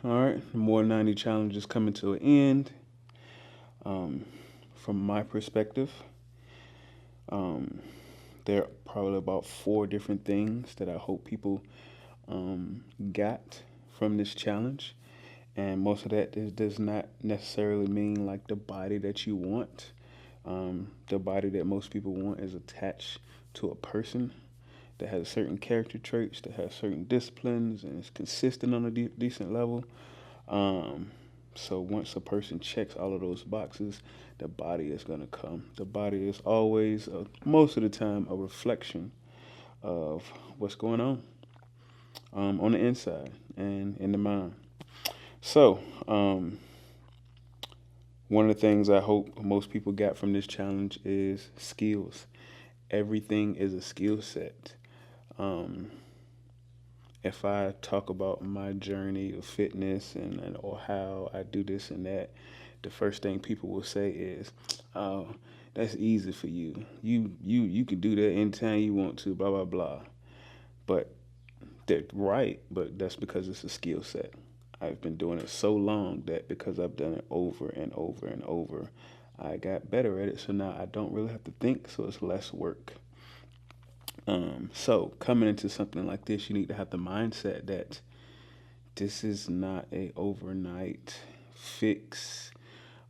All right, the More 90 challenge is coming to an end. From my perspective, um, there are probably about four different things that I hope people got from this challenge. And most of that does not necessarily mean like the body that you want. The body that most people want is attached to a person that has certain character traits, that has certain disciplines, and is consistent on a decent level. Um, so once a person checks all of those boxes, the body is going to come. The body is always, most of the time, a reflection of what's going on the inside and in the mind. So, one of the things I hope most people got from this challenge is skills. Everything is a skill set. Um, if I talk about my journey of fitness and or how I do this and that, the first thing people will say is, "Oh, that's easy for you. You can do that anytime you want to." Blah blah blah. But they're right. But that's because it's a skill set. I've been doing it so long that because I've done it over and over and over, I got better at it. So now I don't really have to think. So it's less work. So coming into something like this, you need to have the mindset that this is not a overnight fix.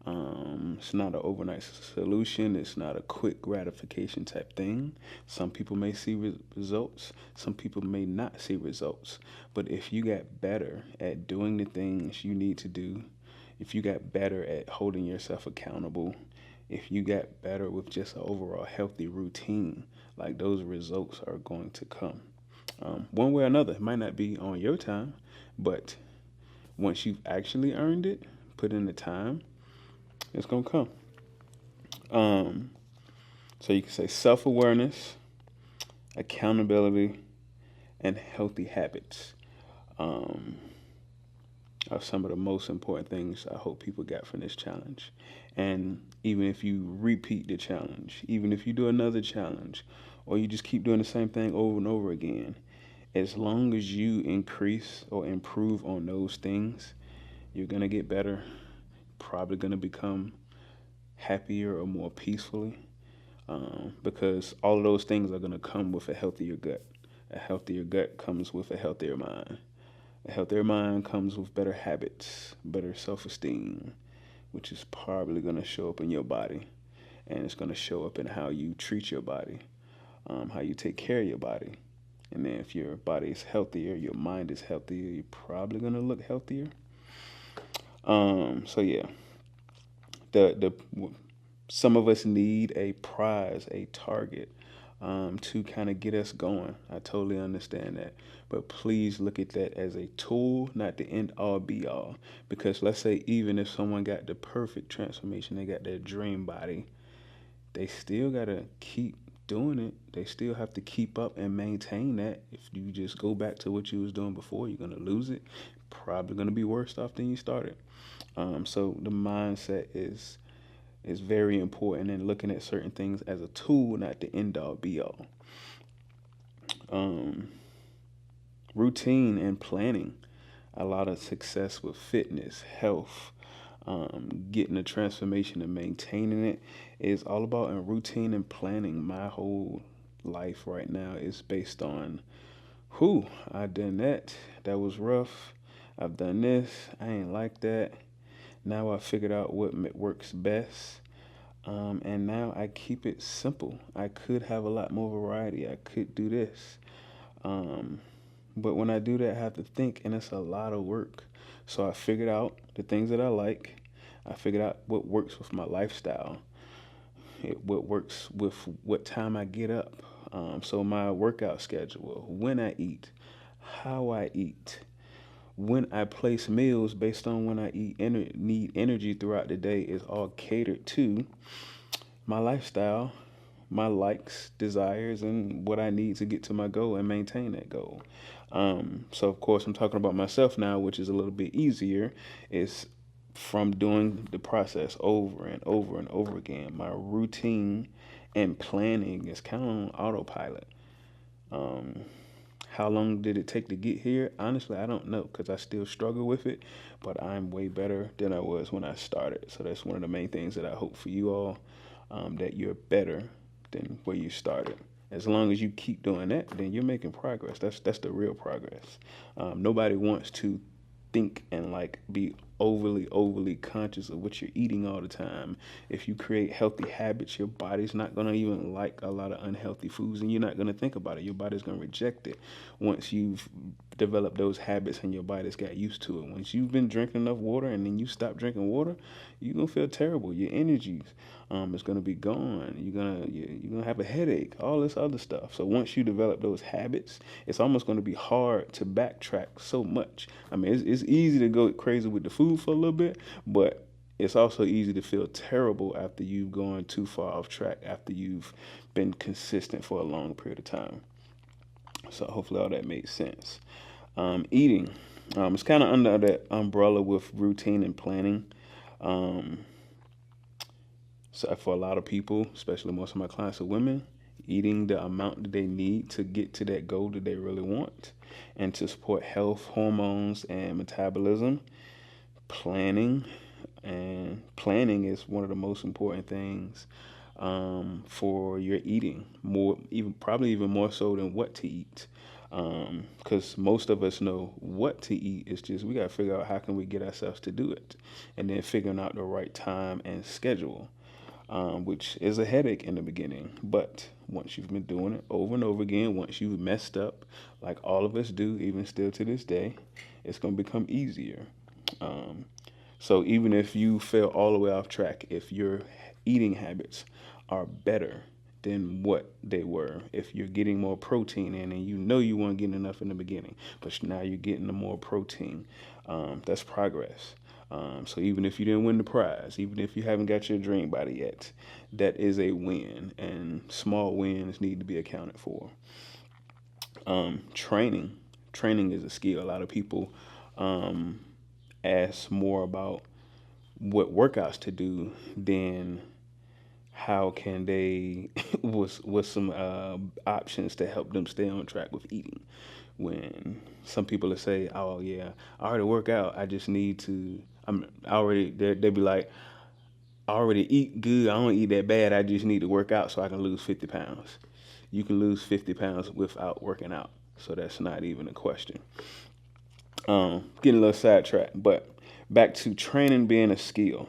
It's not an overnight solution. It's not a quick gratification type thing. Some people may see results. Some people may not see results. But if you got better at doing the things you need to do, if you got better at holding yourself accountable, if you got better with just an overall healthy routine, like those results are going to come. One way or another, it might not be on your time, but once you've actually earned it, put in the time, it's gonna come. Um, so you can say self-awareness, accountability, and healthy habits um, are some of the most important things I hope people got from this challenge. And even if you repeat the challenge, even if you do another challenge, or you just keep doing the same thing over and over again, as long as you increase or improve on those things, you're gonna get better, probably gonna become happier or more peacefully, because all of those things are gonna come with a healthier gut. A healthier gut comes with a healthier mind. A healthier mind comes with better habits, better self-esteem, which is probably gonna show up in your body, and it's gonna show up in how you treat your body, how you take care of your body. And then if your body is healthier, your mind is healthier, you're probably gonna look healthier. So yeah, the some of us need a prize, a target, to kind of get us going. I totally understand that. But please look at that as a tool, not the end all be all. Because let's say, even if someone got the perfect transformation, they got their dream body, they still got to keep doing it. They still have to keep up and maintain that. If you just go back to what you was doing before, you're going to lose it. Probably going to be worse off than you started. So the mindset is very important, and looking at certain things as a tool, not the end all be all. Um, Routine and planning. A lot of success with fitness, health, getting a transformation and maintaining it is all about in routine and planning. My whole life right now is based on who I done that. That was rough. I've done this. I ain't like that. Now I figured out what works best. And now I keep it simple. I could have a lot more variety. I could do this. Um, but when I do that, I have to think, and it's a lot of work. So I figured out the things that I like. I figured out what works with my lifestyle, what works with what time I get up. So my workout schedule, when I eat, how I eat, when I place meals based on when I need energy throughout the day is all catered to my lifestyle, my likes, desires, and what I need to get to my goal and maintain that goal. So of course I'm talking about myself now, which is a little bit easier. Is from doing the process over and over and over again. My routine and planning is kind of on autopilot. Um, How long did it take to get here? Honestly, I don't know because I still struggle with it, but I'm way better than I was when I started. So that's one of the main things that I hope for you all, that you're better than where you started. As long as you keep doing that, then you're making progress. That's the real progress. Nobody wants to think and like be overly conscious of what you're eating all the time. If you create healthy habits, your body's not going to even like a lot of unhealthy foods, and you're not going to think about it. Your body's going to reject it once you've developed those habits and your body's got used to it. Once you've been drinking enough water and then you stop drinking water, you're going to feel terrible. Your energy is going to be gone. You're gonna have a headache, all this other stuff. So once you develop those habits, it's almost going to be hard to backtrack so much. I mean, it's easy to go crazy with the food for a little bit, but it's also easy to feel terrible after you've gone too far off track, after you've been consistent for a long period of time. So hopefully all that makes sense. Eating, it's kind of under that umbrella with routine and planning. So for a lot of people, especially most of my clients are women, eating the amount that they need to get to that goal that they really want and to support health, hormones, and metabolism. Planning, and planning is one of the most important things for your eating, probably even more so than what to eat. Because most of us know what to eat. It's just we got to figure out how can we get ourselves to do it, and then figuring out the right time and schedule. Which is a headache in the beginning. But once you've been doing it over and over again, once you've messed up, like all of us do, even still to this day, it's going to become easier. So even if you fell all the way off track, if your eating habits are better than what they were, if you're getting more protein in and you know you weren't getting enough in the beginning, but now you're getting the more protein, that's progress. So even if you didn't win the prize, even if you haven't got your dream body yet, that is a win, and small wins need to be accounted for. Training is a skill. A lot of people ask more about what workouts to do than how can they what's some options to help them stay on track with eating. When some people will say, "Oh yeah, I already work out. I just need to. They'll be like, I already eat good. I don't eat that bad. I just need to work out so I can lose 50 pounds." You can lose 50 pounds without working out, so that's not even a question. Getting a little sidetracked, but back to training being a skill.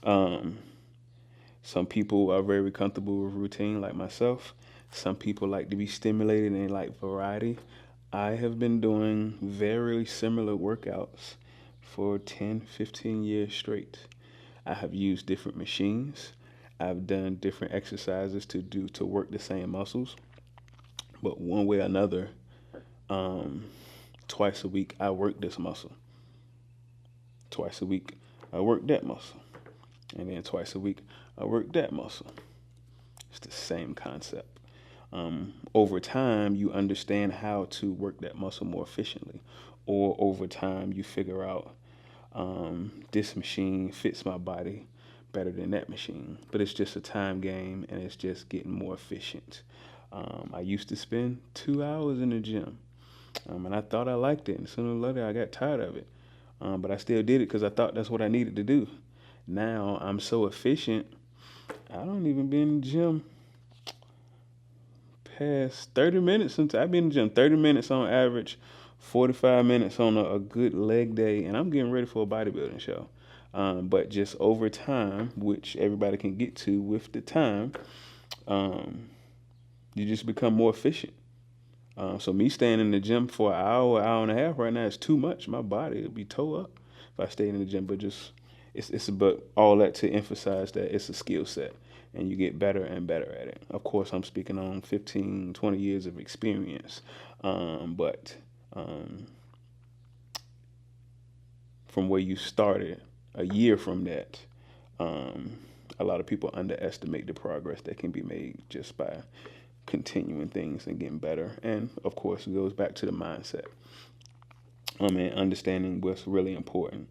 Some people are very comfortable with routine, like myself. Some people like to be stimulated and like variety. I have been doing very similar workouts for 10, 15 years straight. I have used different machines. I've done different exercises to work the same muscles. But one way or another, twice a week, I work this muscle. Twice a week, I work that muscle. And then twice a week, I work that muscle. It's the same concept. Over time, you understand how to work that muscle more efficiently. Or over time, you figure out this machine fits my body better than that machine. But it's just a time game, and it's just getting more efficient. I used to spend 2 hours in the gym, and I thought I liked it. And sooner or later, I got tired of it. But I still did it because I thought that's what I needed to do. Now I'm so efficient, I don't even be in the gym past 30 minutes. Since I've been in the gym 30 minutes on average, 45 minutes on a good leg day, and I'm getting ready for a bodybuilding show. But just over time, which everybody can get to with the time, you just become more efficient. So me staying in the gym for an hour and a half right now is too much. My body would be tore up if I stayed in the gym. But it's but all that to emphasize that it's a skill set, and you get better and better at it. Of course, I'm speaking on 15, 20 years of experience. But from where you started, a year from that, a lot of people underestimate the progress that can be made just by continuing things and getting better. And of course, it goes back to the mindset. And understanding what's really important.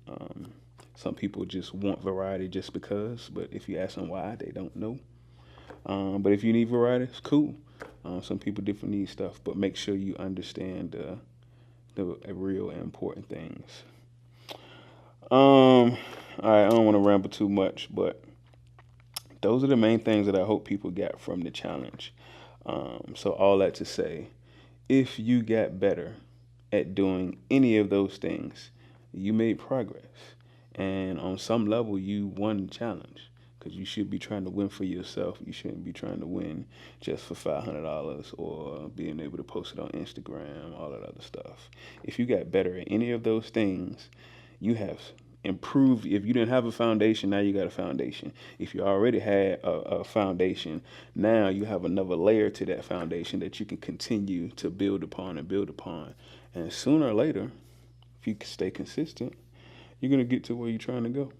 Some people just want variety just because, but if you ask them why, they don't know. But if you need variety, it's cool. Some people different need stuff, but make sure you understand the real important things. All right, I don't want to ramble too much, but those are the main things that I hope people got from the challenge. So all that to say, if you got better at doing any of those things, you made progress. And on some level, you won the challenge, because you should be trying to win for yourself. You shouldn't be trying to win just for $500 or being able to post it on Instagram, all that other stuff. If you got better at any of those things, you have improved. If you didn't have a foundation, now you got a foundation. If you already had a foundation, now you have another layer to that foundation that you can continue to build upon and build upon. And sooner or later, if you stay consistent, you're going to get to where you're trying to go.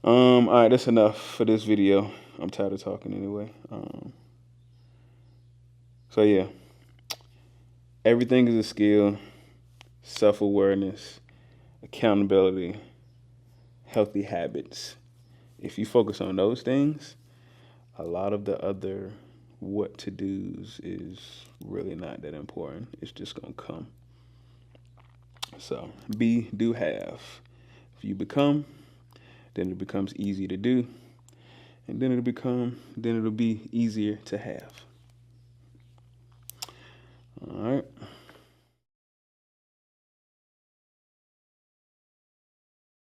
All right, that's enough for this video. I'm tired of talking anyway. So yeah, everything is a skill. Self-awareness, accountability, healthy habits. If you focus on those things, a lot of the other what to do's is really not that important. It's just going to come. So be, do, have. If you become, then it becomes easy to do, and then it'll be easier to have. All right.